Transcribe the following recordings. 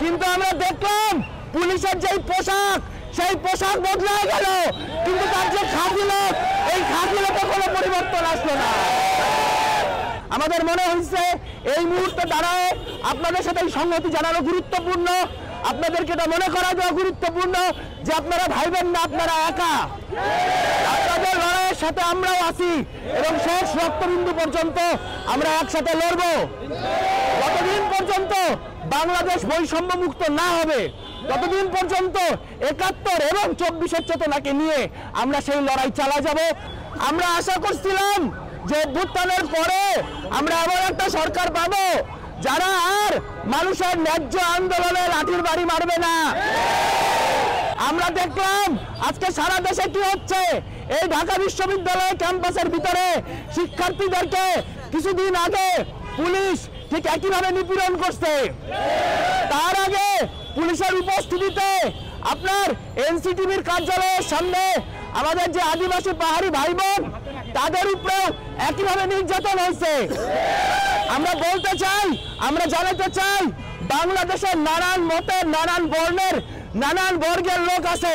কিন্তু আমরা দেখলাম পুলিশের যে পোশাক সেই পোশাক বদলে গেল, কিন্তু তার যে খাকিলোক এই খাকিলোকে কোনো পরিবর্তন আসলো না। আমাদের মনে হয়েছে এই মুহূর্তে দাঁড়ায় আপনাদের সাথে সংহতি জানানো গুরুত্বপূর্ণ, আপনাদেরকে এটা মনে করা দেওয়া গুরুত্বপূর্ণ যে আপনারা ভাইবেন না আপনারা একা, আপনাদের লড়াইয়ের সাথে আমরাও আছি এবং শেষ রক্তবিন্দু পর্যন্ত আমরা একসাথে লড়ব। যতদিন পর্যন্ত বাংলাদেশ বৈষম্য মুক্ত না হবে ততদিন পর্যন্ত ৭১ এবং ২৪-এর চেতনাকে নিয়ে আমরা সেই লড়াই চালা যাব। আমরা আশা করছিলাম যে অভ্যুত্থানের পরে আমরা এমন একটা সরকার পাবো যারা আর মানুষের ন্যায্য আন্দোলনে লাঠির বাড়ি মারবে না। আমরা দেখলাম আজকে সারা দেশে কি হচ্ছে। এই ঢাকা বিশ্ববিদ্যালয় ক্যাম্পাসের ভিতরে শিক্ষার্থীদেরকে কিছুদিন আগে পুলিশ ঠিক একইভাবে নিপীড়ন করছে। তার আগে পুলিশের উপস্থিতিতে আপনার এনসিটিভির কার্যালয়ের সামনে আমাদের যে আদিবাসী পাহাড়ি ভাই বোন তাদের উপরে একইভাবে নির্যাতন হয়েছে। আমরা বলতে চাই, আমরা জানাতে চাই, বাংলাদেশের নানান মতের, নানান বর্ণের, নানান বর্গের লোক আছে,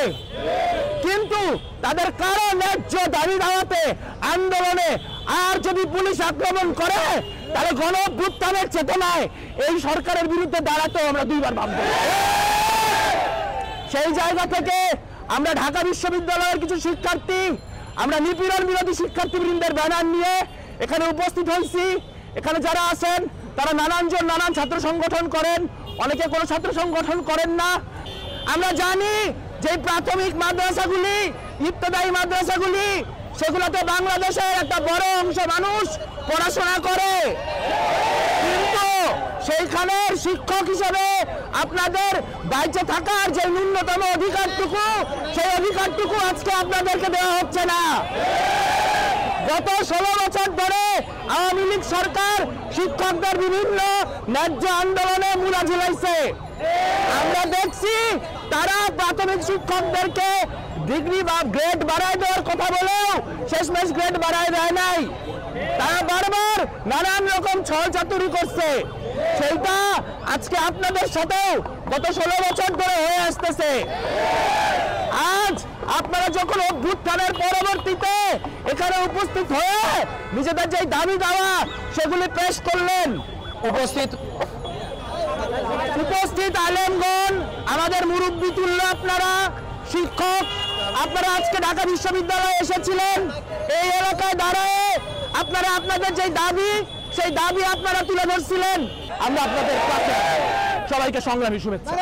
কিন্তু তাদের কারো ন্যায্য দাবি দাওয়াতে আন্দোলনে আর যদি পুলিশ আক্রমণ করে তাহলে গণ অভ্যুত্থানের চেতনায় এই সরকারের বিরুদ্ধে দাঁড়াতেও আমরা দুইবার ভাববো। সেই জায়গা থেকে আমরা ঢাকা বিশ্ববিদ্যালয়ের কিছু শিক্ষার্থী, আমরা নিপীড়ন বিরোধী শিক্ষার্থীবৃন্দের ব্যানার নিয়ে এখানে উপস্থিত হয়েছি। এখানে যারা আছেন তারা নানানজন নানান ছাত্র সংগঠন করেন, অনেকে কোনো ছাত্র সংগঠন করেন না। আমরা জানি যে প্রাথমিক মাদ্রাসাগুলি, ইবতদায়ী মাদ্রাসাগুলি, সেগুলোতে বাংলাদেশের একটা বড় অংশ মানুষ পড়াশোনা করে, কিন্তু সেইখানের শিক্ষক হিসেবে আপনাদের বাইচে থাকার যে ন্যূনতম অধিকারটুকু, সেই অধিকারটুকু আজকে আপনাদেরকে দেওয়া হচ্ছে না। গত 16 বছর ধরে আওয়ামী লীগ সরকার শিক্ষকদের বিভিন্ন ন্যায্য আন্দোলনে মূলা ঝুলাইছে। আমরা দেখছি তারা প্রাথমিক শিক্ষকদেরকে ডিগ্রি বা গ্রেড বাড়ায় দেওয়ার কথা বলেও শেষমেশ গ্রেড বাড়ায় দেয় নাই। তারা বারবার নানান রকম ছলচাতুরি করছে। সেইটা আজকে আপনাদের সাথেও গত 16 বছর ধরে হয়ে আসতেছে। আজ আপনারা যখন অভ্যুত্থানের পরবর্তীতে এখানে উপস্থিত হয়ে নিজেদের যে দাবি দাওয়া সেগুলি পেশ করলেন, উপস্থিত আলেমগণ, আমাদের মুরব্বী তুল্য আপনারা, শিক্ষক আপনারা আজকে ঢাকা বিশ্ববিদ্যালয়ে এসেছিলেন। এই এলাকায় দাঁড়ায় আপনারা আপনাদের যে দাবি সেই দাবি আপনারা তুলে ধরছিলেন। আমরা আপনাদের কাছে সবাইকে সংগ্রামী শুভেচ্ছা।